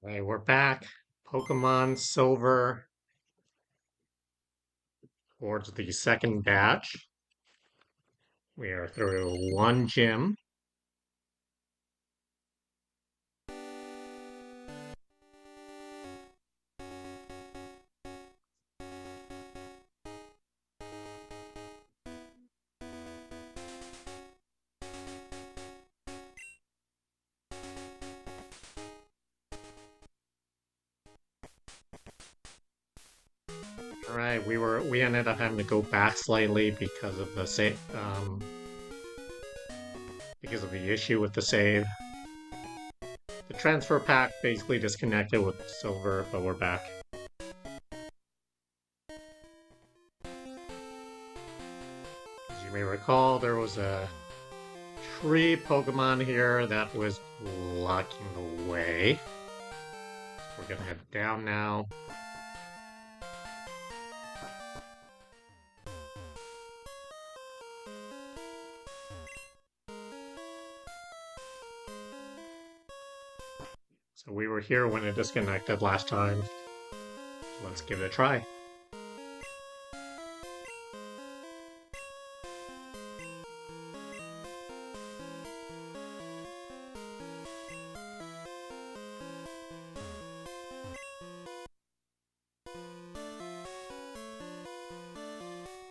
Alright, we're back. Pokemon Silver towards the second batch. We are through one gym. Alright, we ended up having to go back slightly because of the because of the issue with the save. The transfer pack basically disconnected with Silver, but we're back. As you may recall, there was a tree Pokemon here that was blocking the way. We're gonna head down now. So we were here when it disconnected last time. So let's give it a try.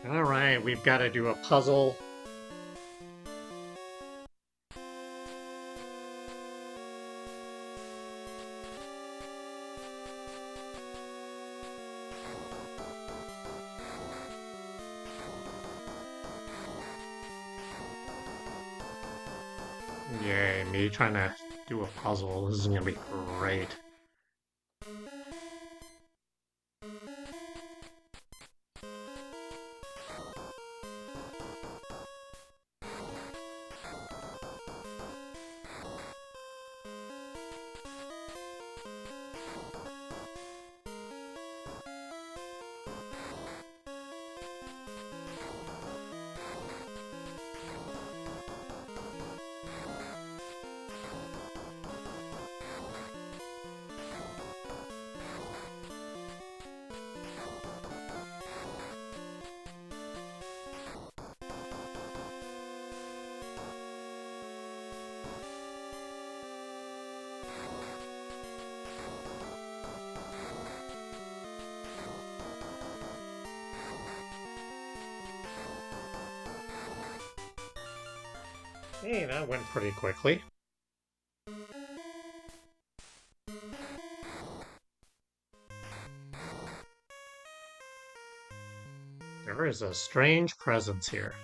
Alright, we've got to do a puzzle. Yay, me trying to do a puzzle. This is gonna be great. Hey, that went pretty quickly. There is a strange presence here.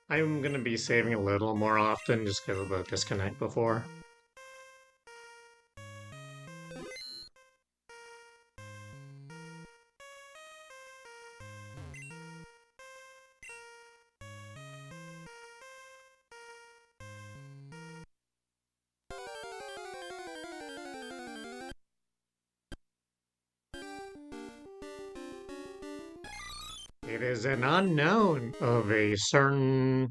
I'm gonna be saving a little more often just because of the disconnect before. It is an unknown of a certain...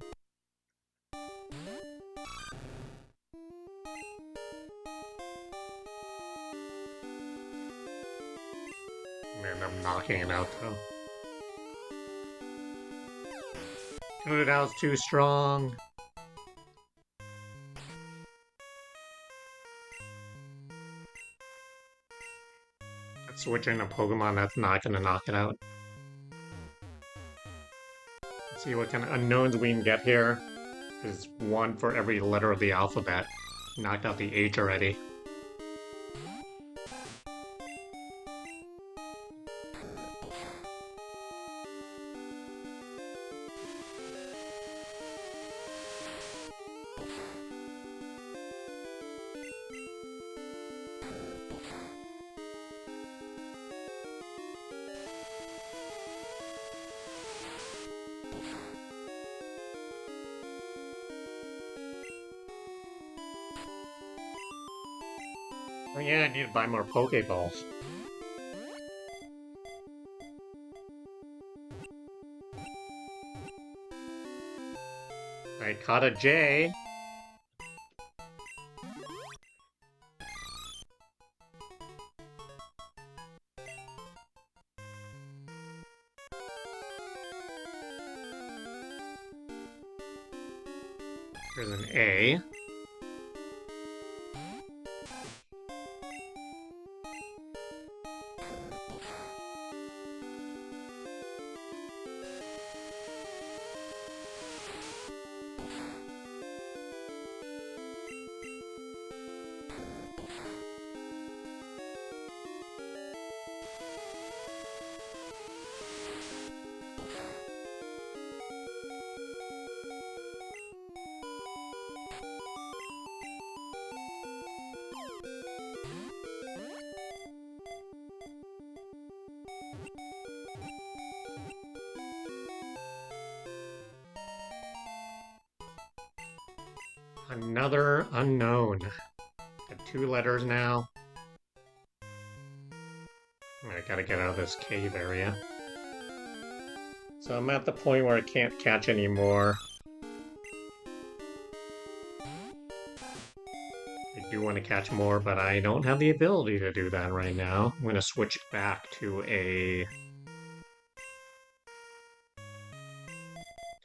Man, I'm knocking it out though. Put it out too strong. Let's switch in a Pokemon that's not gonna knock it out. Let's see what kind of unknowns we can get here. There's one for every letter of the alphabet. Knocked out the H already. Oh yeah, I need to buy more Pokeballs. I caught a J. Here's an A. Another unknown. Got 2 letters now. I gotta get out of this cave area. So I'm at the point where I can't catch anymore. I do want to catch more, but I don't have the ability to do that right now. I'm gonna switch back to a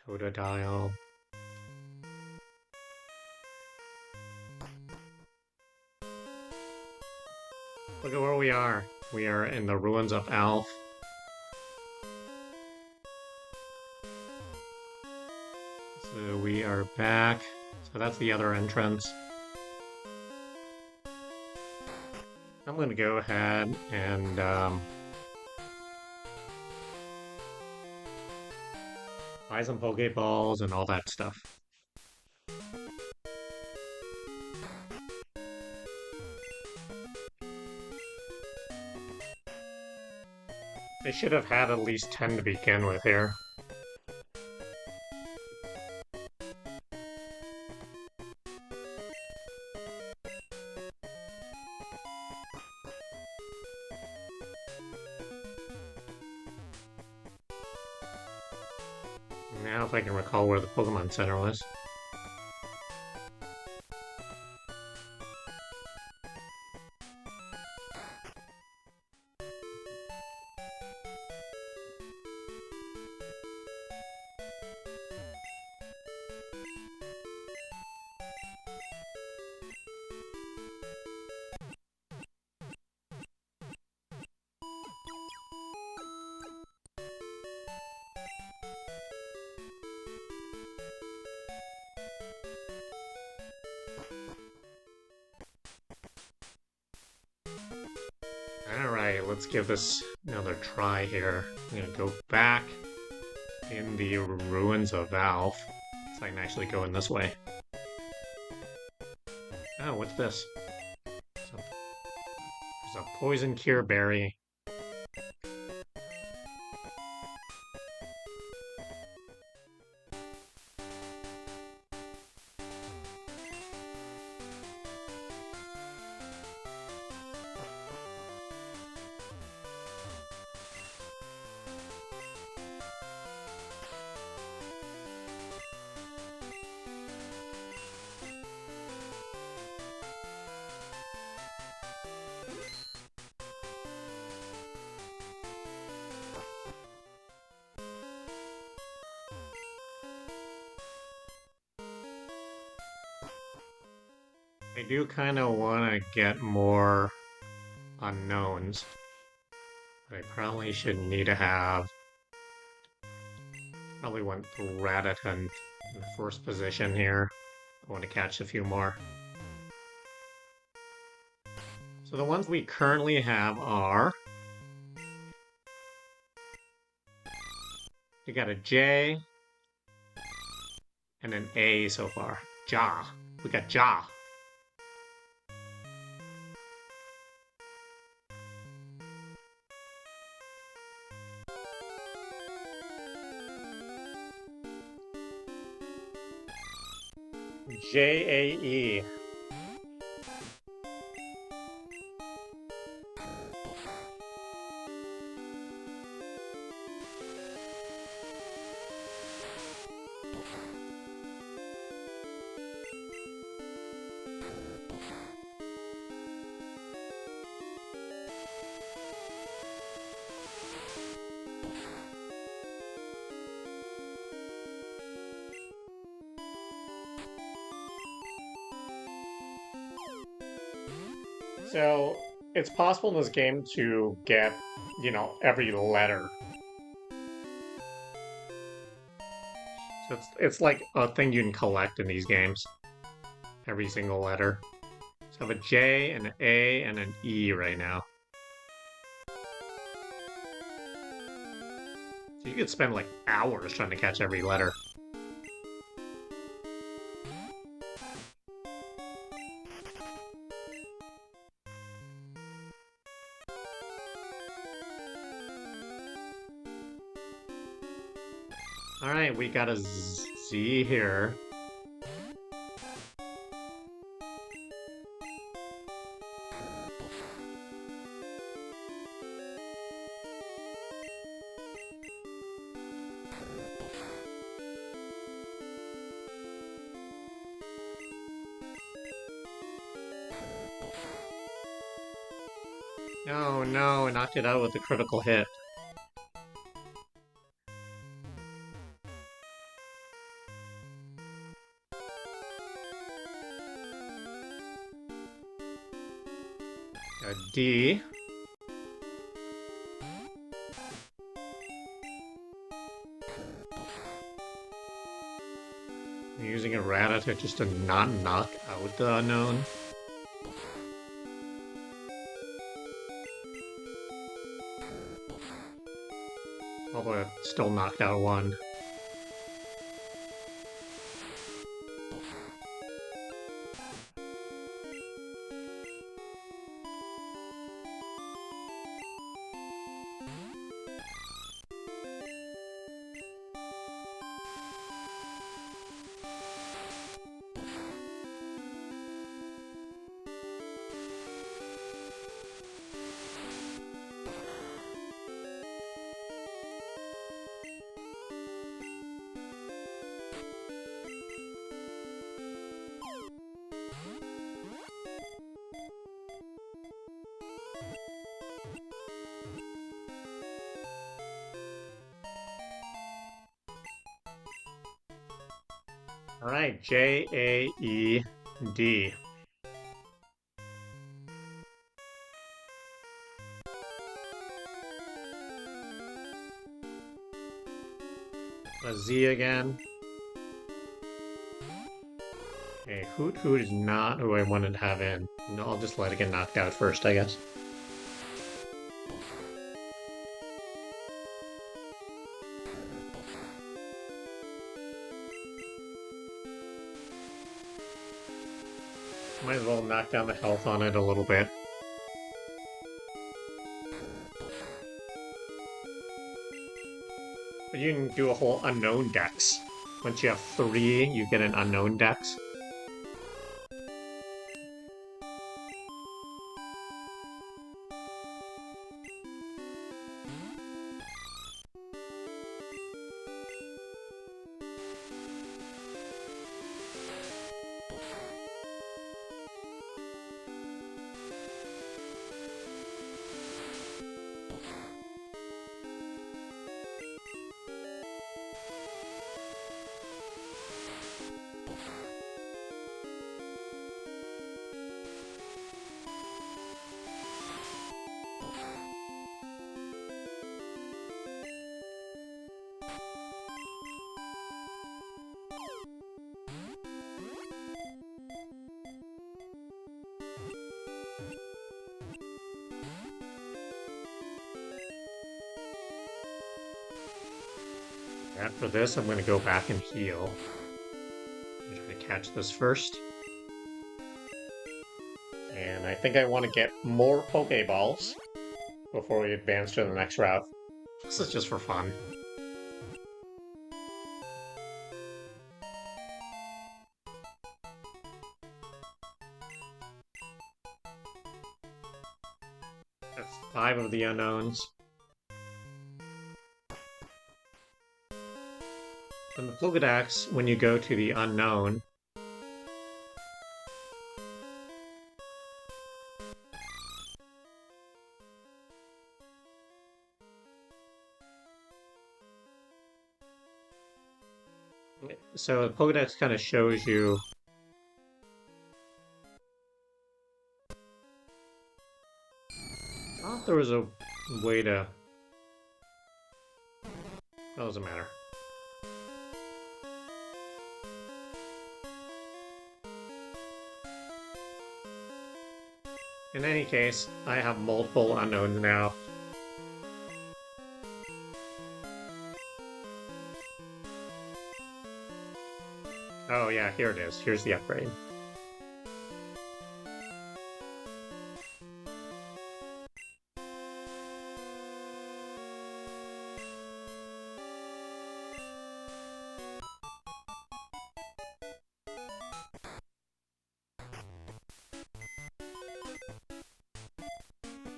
Totodile. Look at where we are. We are in the ruins of Alph. So we are back. So that's the other entrance. I'm going to go ahead and buy some Pokeballs and all that stuff. I should have had at least 10 to begin with here. Now if I can recall where the Pokemon Center was. Alright, let's give this another try here. I'm gonna go back in the ruins of Alph. So I can actually go in this way. Oh, what's this? There's a poison cure berry. I do kind of want to get more unknowns. I probably should need to have... Probably want Rattata in the first position here. I want to catch a few more. So the ones we currently have are... We got a J and an A so far. Ja. We got Ja. J-A-E. So it's possible in this game to get, every letter. So it's like a thing you can collect in these games. Every single letter. So I have a J, an A, and an E right now. So you could spend like hours trying to catch every letter. Alright, we got a Z here. No, no, I knocked it out with a critical hit. A D. I'm using a Rattata just to not knock out the unknown. Although it still knocked out one. Alright, J-A-E-D. A Z again. Okay, Hoot Hoot is not who I wanted to have in. No, I'll just let it get knocked out first, I guess. Might as well knock down the health on it a little bit. But you can do a whole unknown dex. Once you have 3, you get an unknown dex. After this, I'm going to go back and heal. I'm try to catch this first. And I think I want to get more Pokeballs before we advance to the next route. This is just for fun. That's 5 of the unknowns. In the Pokedex, when you go to the unknown, so the Pokedex kind of shows you there was a way to... That doesn't matter. In any case, I have multiple unknowns now. Oh yeah, here it is. Here's the upgrade.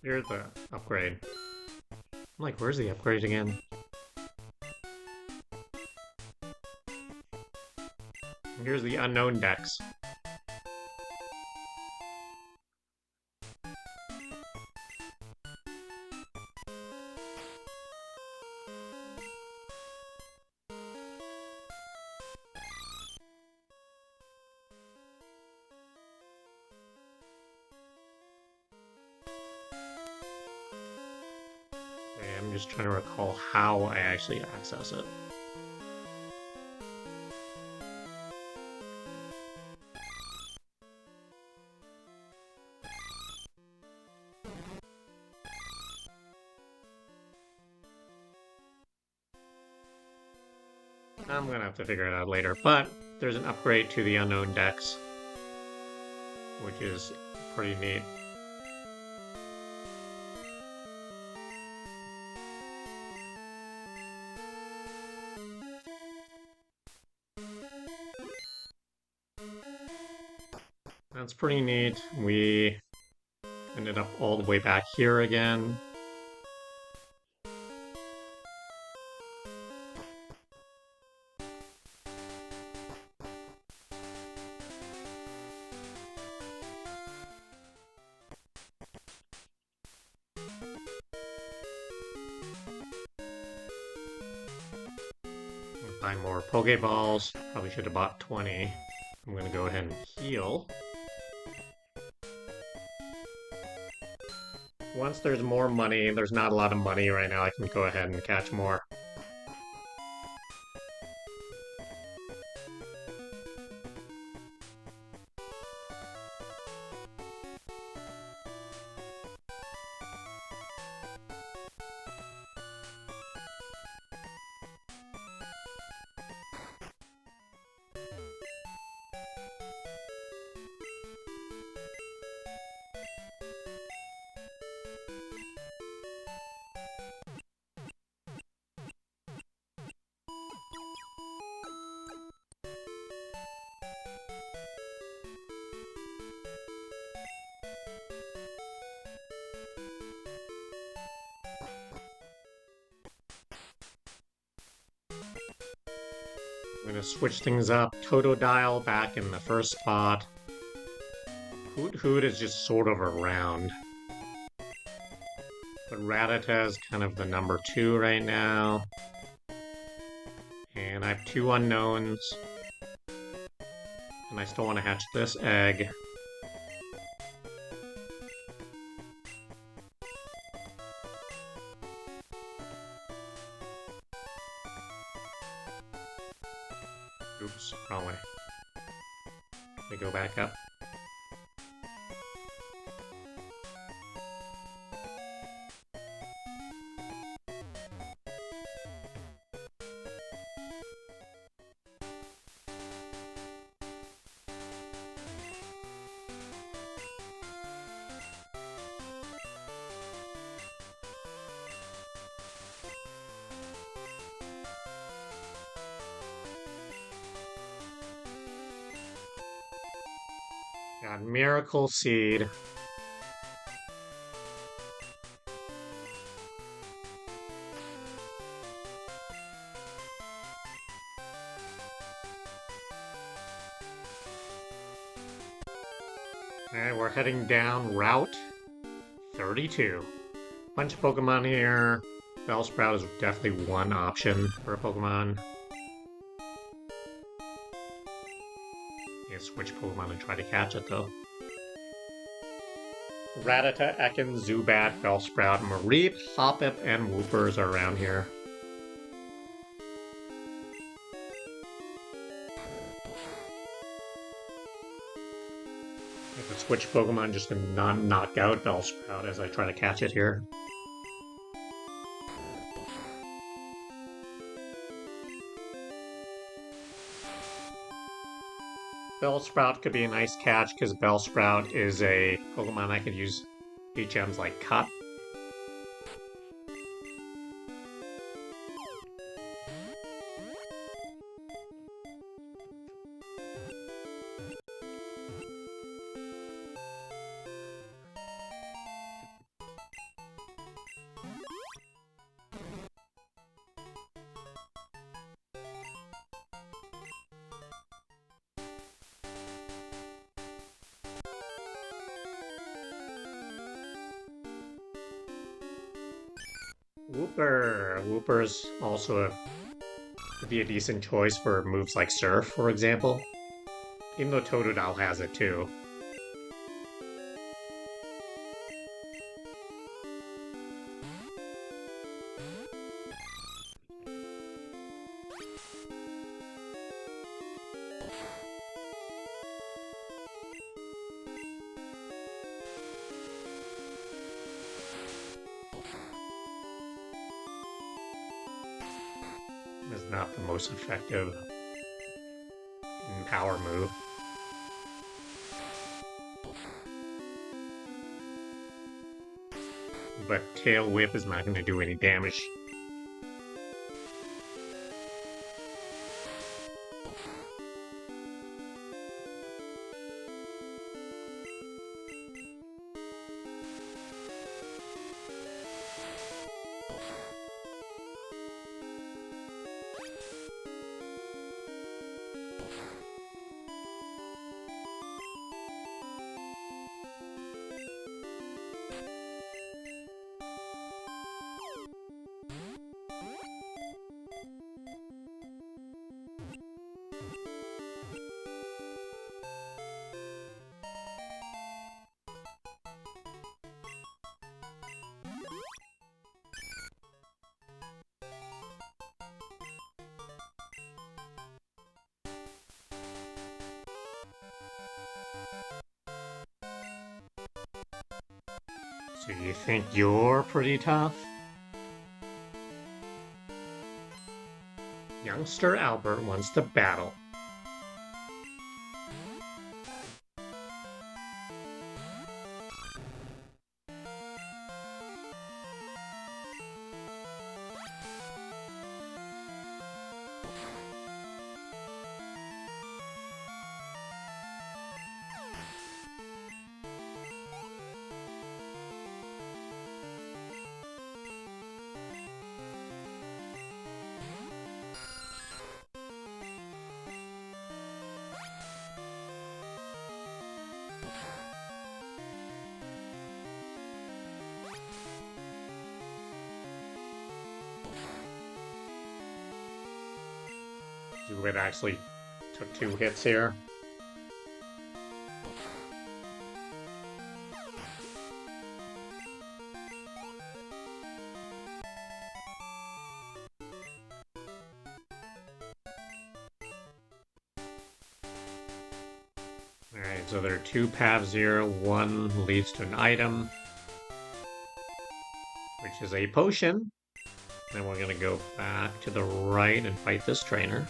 Here's the upgrade. I'm like, where's the upgrade again? Here's the unknown dex. I'm just trying to recall how I actually access it. I'm gonna have to figure it out later, but there's an upgrade to the unknown dex, which is pretty neat. That's pretty neat. We ended up all the way back here again. Buy more Pokeballs. Probably should have bought 20. I'm gonna go ahead and heal. Once there's more money, there's not a lot of money right now, I can go ahead and catch more. I'm gonna switch things up. Totodile back in the first spot. Hoot Hoot is just sort of around. But Rattata is kind of the number 2 right now. And I have 2 unknowns. And I still want to hatch this egg. Oops, wrong way. Let me go back up. Got Miracle Seed. Alright, we're heading down Route 32. Bunch of Pokemon here. Bellsprout is definitely one option for a Pokemon. Switch Pokemon and try to catch it though. Rattata, Ekin, Zubat, Bellsprout, Mareep, Hoppip, and Whoopers are around here. I could switch Pokemon just to non-knock out Bellsprout as I try to catch it here. Bellsprout could be a nice catch because Bellsprout is a Pokemon I could use HMs like Cut. Whooper. Whooper's also could be a decent choice for moves like Surf, for example. Even though Totodile has it too. Is not the most effective power move. But Tail Whip is not going to do any damage. So you think you're pretty tough? Youngster Albert wants to battle. It actually took 2 hits here. Alright, so there are 2 paths here. One leads to an item, which is a potion. Then we're gonna go back to the right and fight this trainer.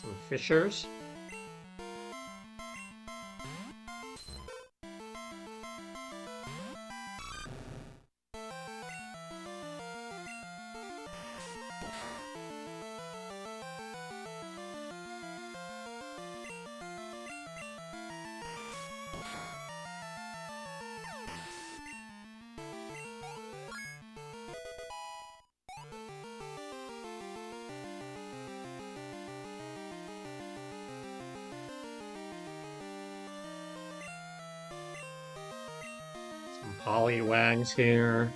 Some fishers. Some polywags here.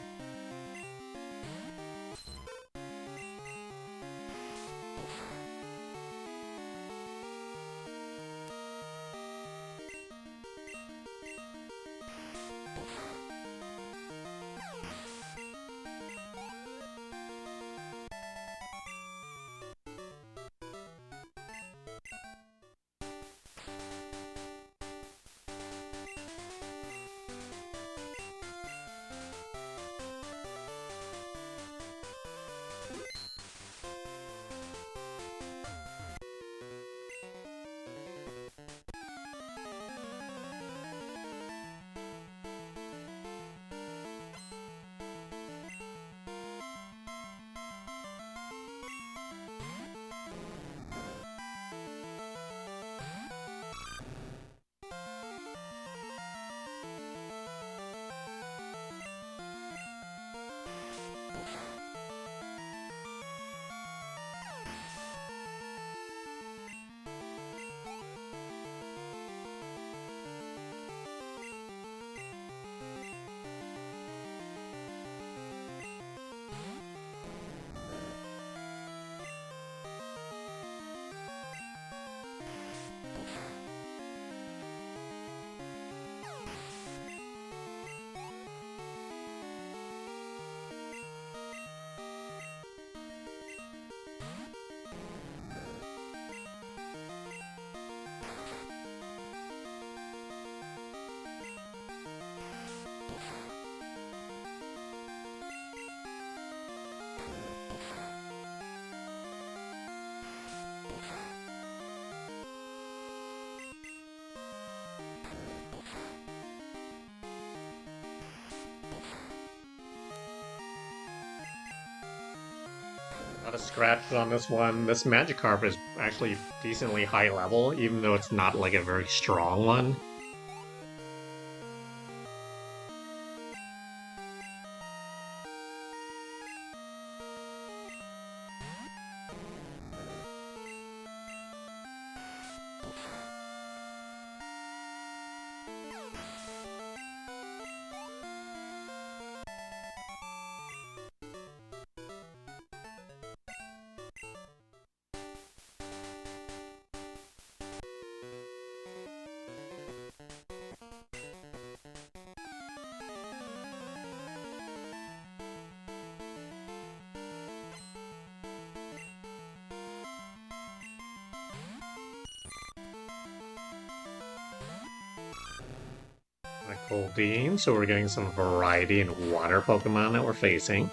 Not a scratch on this one. This Magikarp is actually decently high level, even though it's not like a very strong one. A Goldeen, so we're getting some variety in water Pokemon that we're facing.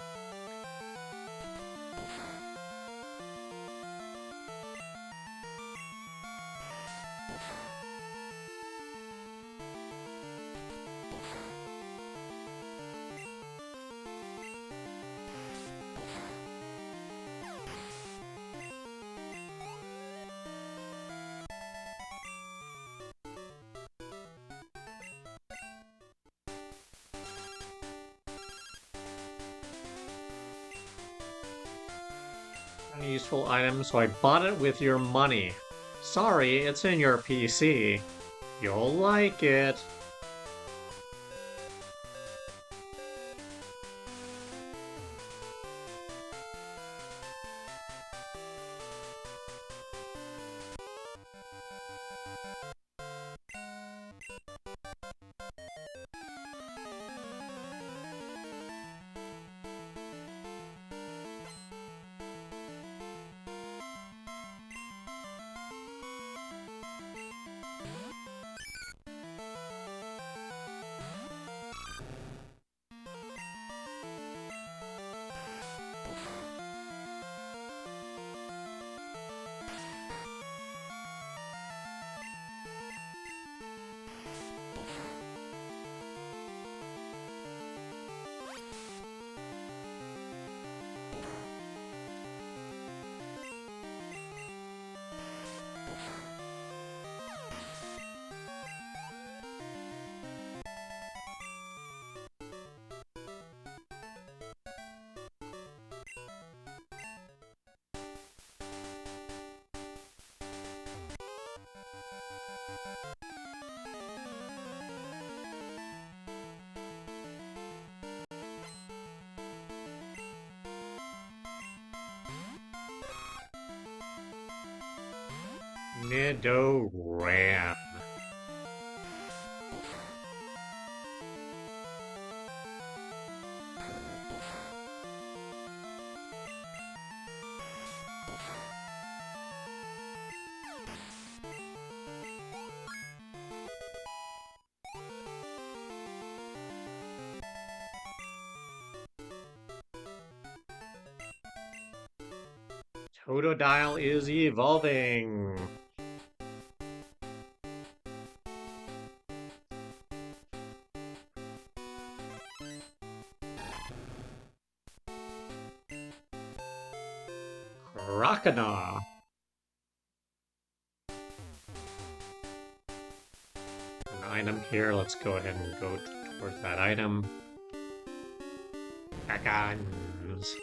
An useful item, so I bought it with your money. Sorry, it's in your PC. You'll like it. Nidoran. Totodile is evolving. Crocodile. An item here. Let's go ahead and go towards that item. Dragons.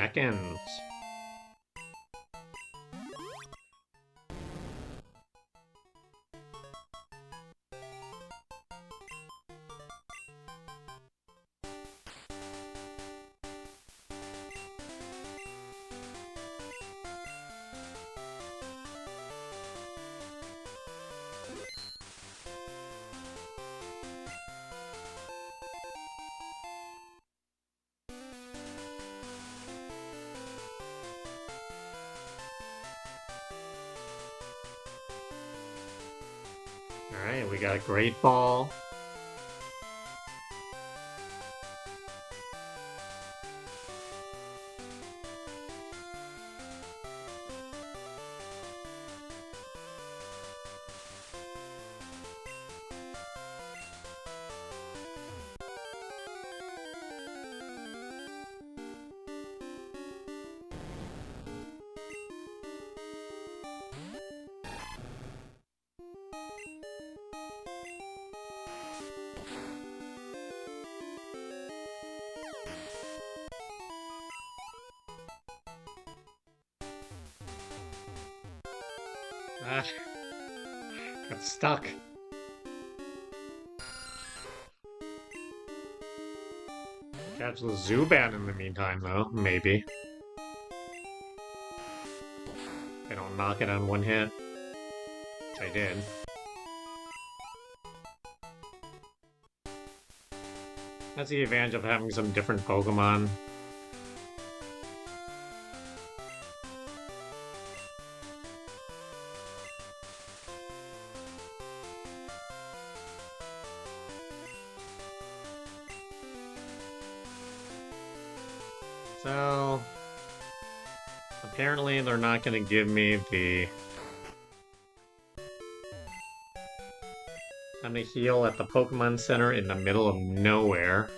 Ekans. Alright, we got a Great Ball. Ah, got stuck. Catch the Zubat in the meantime, though. Maybe. They don't knock it on one hit. Which I did. That's the advantage of having some different Pokemon. So, apparently they're not going to give me the time to heal at the Pokemon Center in the middle of nowhere.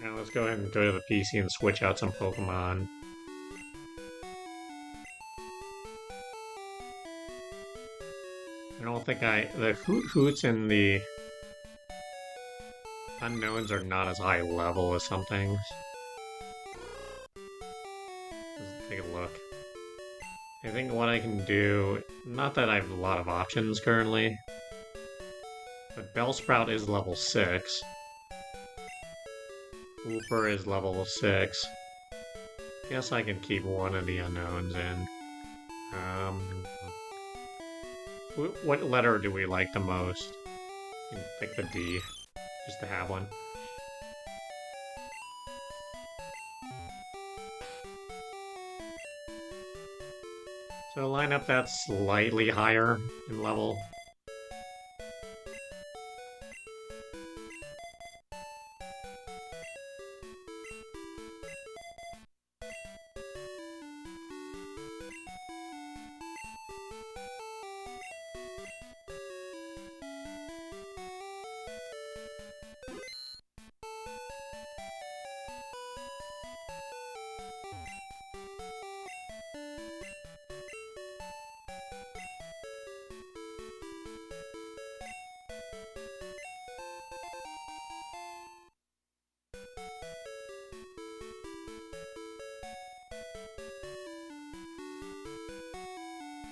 Now let's go ahead and go to the PC and switch out some Pokemon. I don't think the Hoots and the Unknowns are not as high level as some things. Let's take a look. I think what I can do, not that I have a lot of options currently, but Bellsprout is level 6. Wooper is level 6. Guess I can keep one of the unknowns in. What letter do we like the most? You can pick the D, just to have one. So line up that slightly higher in level.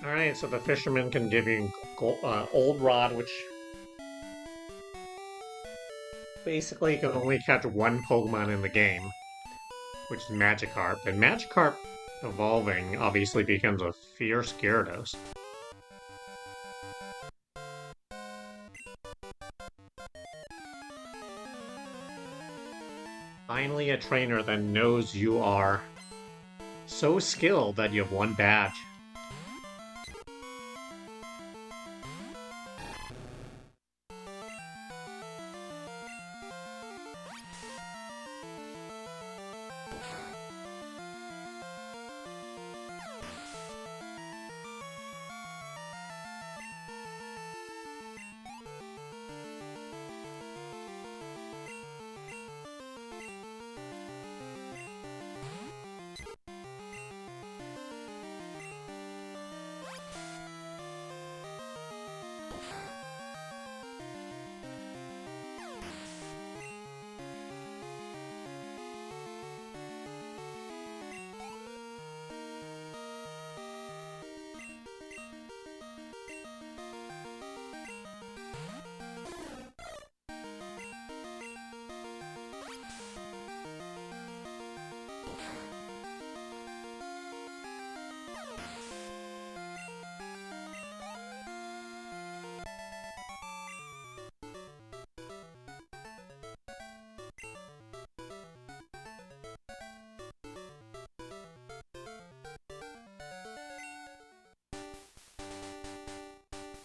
Alright, so the fisherman can give you Old Rod, which basically can only catch one Pokemon in the game, which is Magikarp. And Magikarp evolving obviously becomes a fierce Gyarados. Finally, a trainer that knows you are so skilled that you have one badge.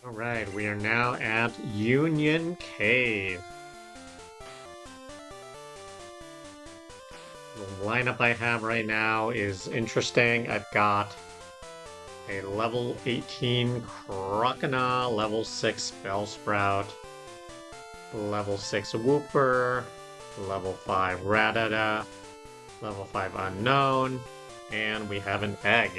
Alright, we are now at Union Cave. The lineup I have right now is interesting. I've got a level 18 Croconaw, level 6 Bellsprout, level 6 Wooper, level 5 Rattata, level 5 Unknown, and we have an egg.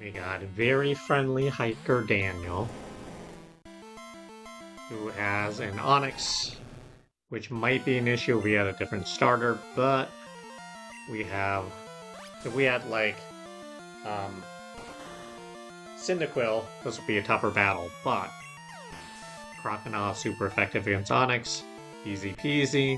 We got very friendly hiker Daniel, who has an Onix, which might be an issue if we had a different starter, but we have, if we had like Cyndaquil, this would be a tougher battle, but Croconaw super effective against Onix, easy peasy.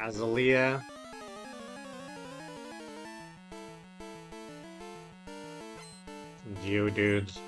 Azalea. Some Geodudes.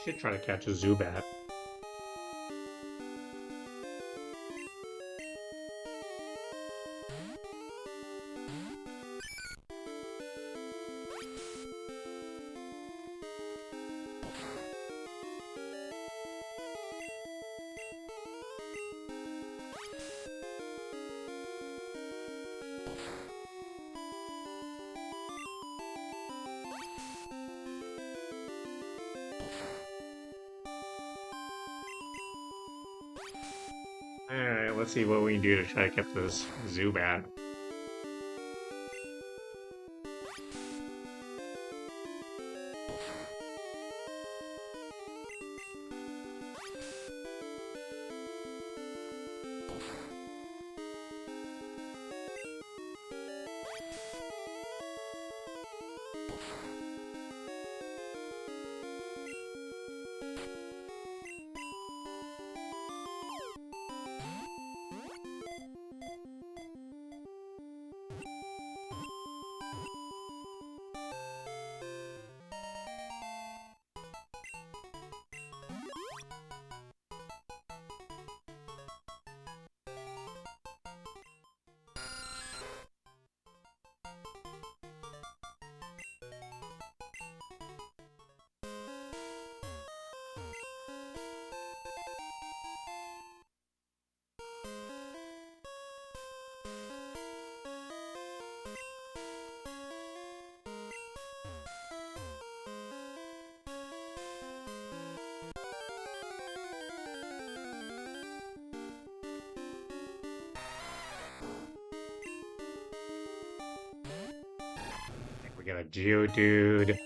Should try to catch a Zubat. Alright, let's see what we can do to try to get this Zubat. We got a Geodude.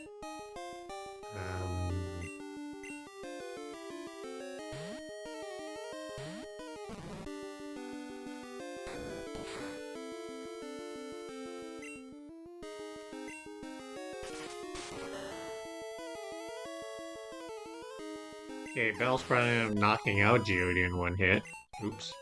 Okay, Bell's probably knocking out Geodude in one hit. Oops.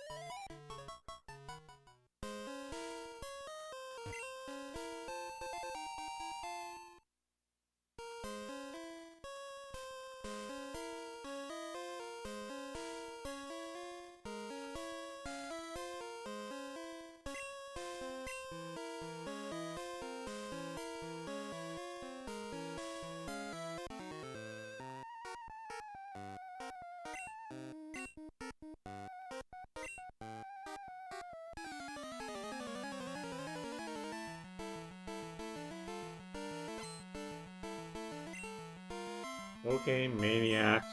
Okay, Maniac.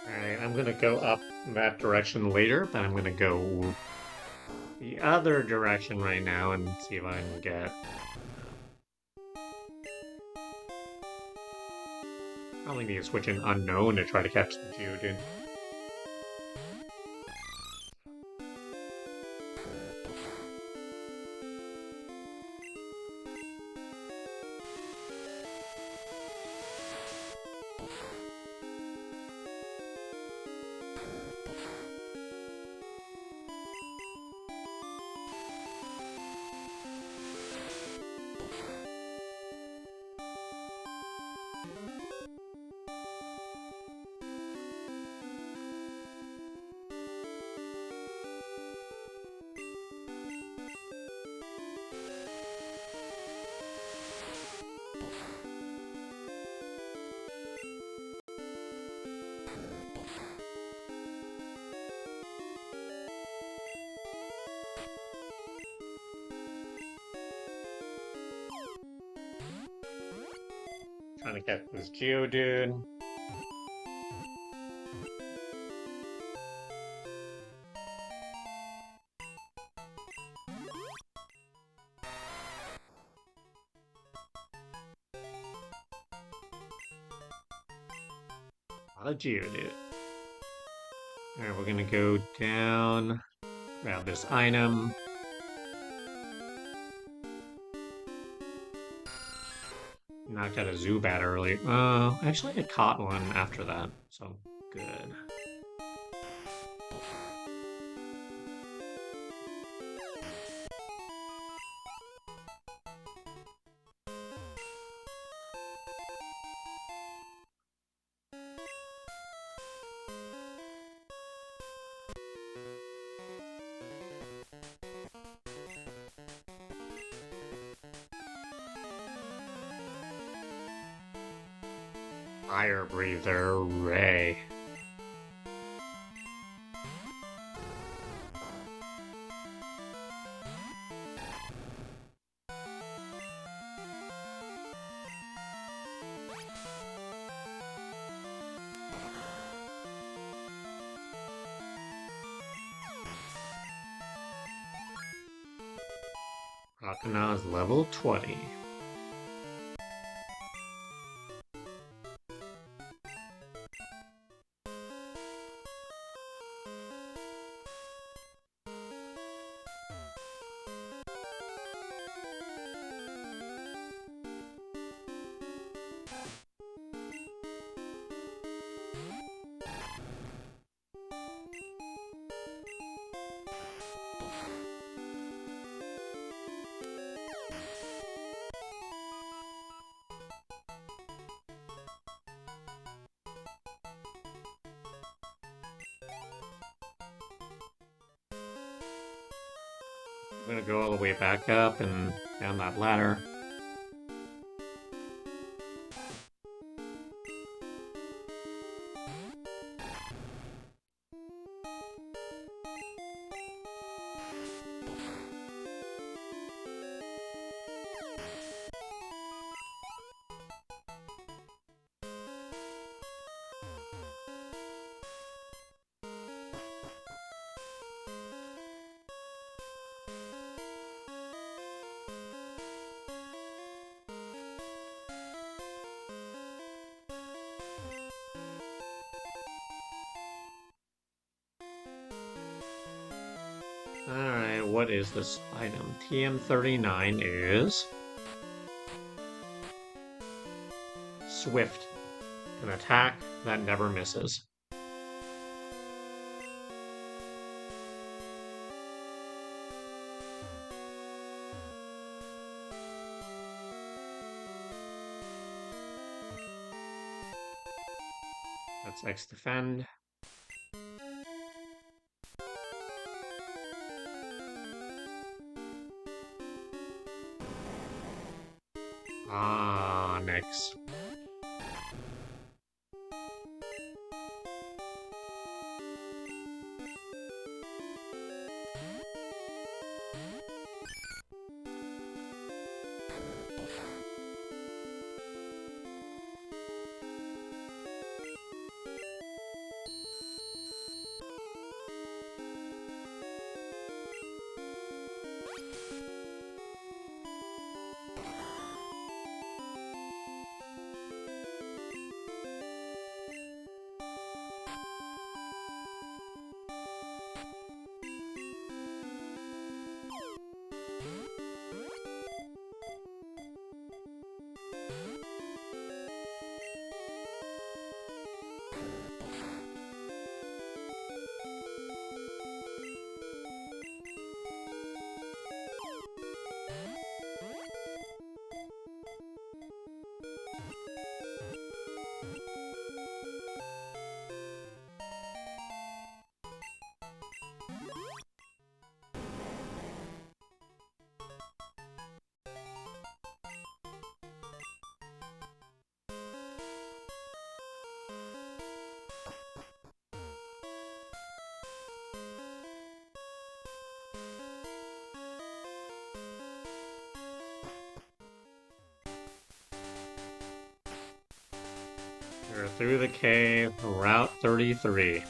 Alright, I'm gonna go up that direction later, but I'm gonna go the other direction right now and see if I can get... Probably need to switch in Unknown to try to catch the Geodude. Trying to catch this Geodude. A Geodude. Alright, we're gonna go down, grab this item. Knocked out a Zubat early. Actually I caught one after that, so good. Fire Breather, Ray. Rakana's level 20. I'm gonna go all the way back up and down that ladder. Alright, what is this item? TM39 is... Swift. An attack that never misses. That's X defend. Ah, next. We're through the cave, Route 33.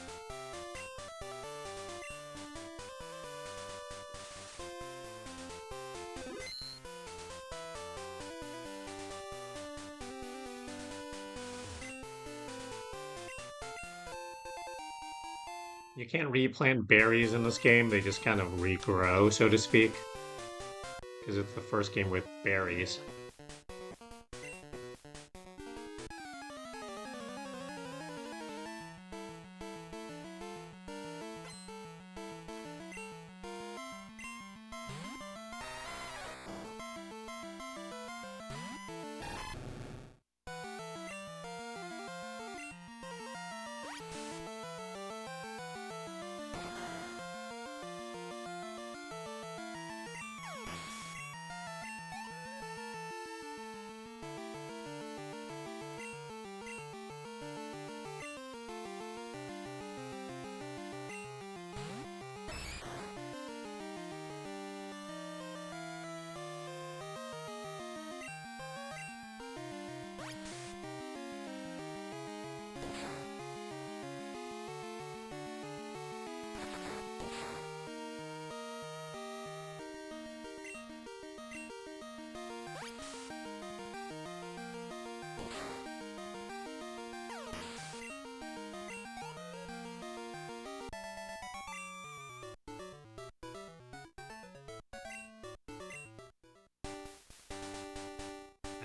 You can't replant berries in this game, they just kind of regrow, so to speak. Because it's the first game with berries.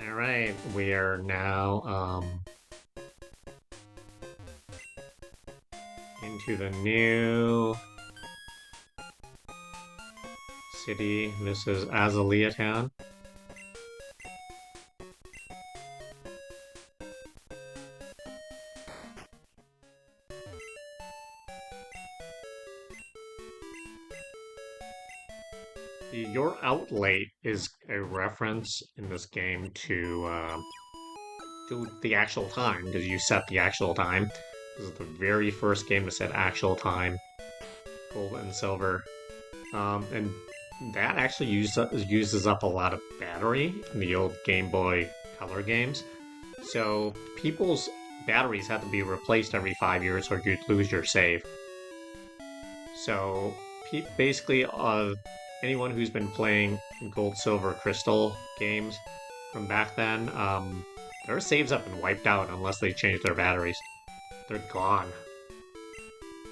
Alright, we are now into the new city. This is Azalea Town. Your out late is a reference in this game to the actual time, because you set the actual time. This is the very first game to set actual time, gold and silver. And that actually uses up a lot of battery in the old Game Boy Color games. So people's batteries have to be replaced every 5 years or you'd lose your save. So basically, anyone who's been playing gold, silver, crystal games from back then, their saves have been wiped out unless they change their batteries. They're gone.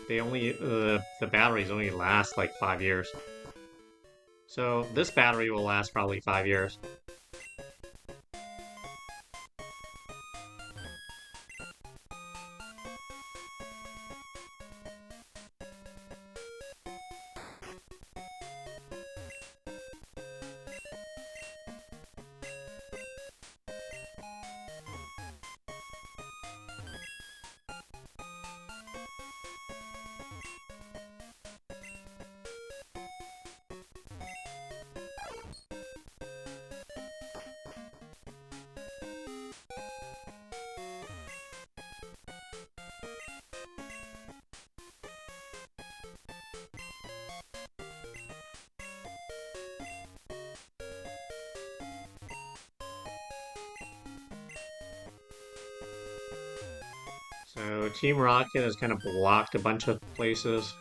The batteries only last like 5 years. So this battery will last probably 5 years. So Team Rocket has kind of blocked a bunch of places.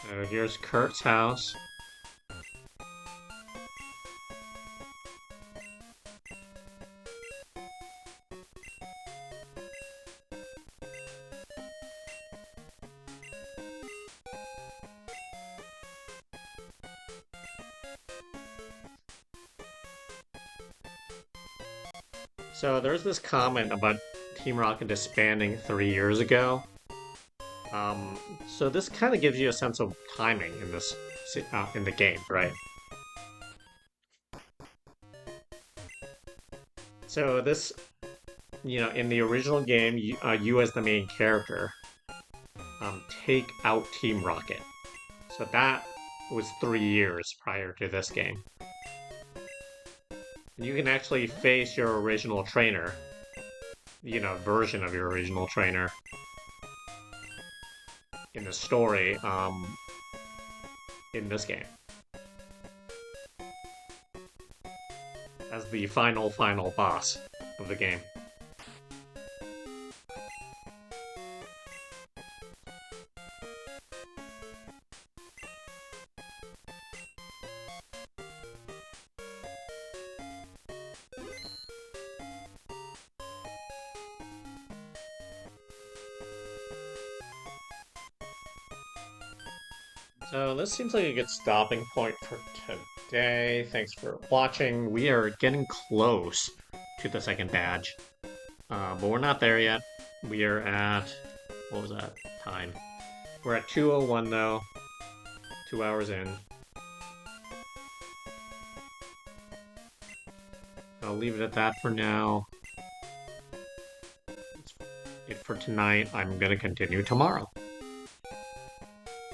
So here's Kurt's house. So there's this comment about Team Rocket disbanding 3 years ago. So this kind of gives you a sense of timing in this in the game, right? So this, in the original game, you as the main character, take out Team Rocket. So that was 3 years prior to this game. And you can actually face your original trainer, version of your original trainer in the story, in this game. As the final boss of the game. So this seems like a good stopping point for today. Thanks for watching. We are getting close to the second badge, but we're not there yet. We are at, what was that time? We're at 2:01 though, 2 hours in. I'll leave it at that for now. That's it for tonight. I'm gonna continue tomorrow.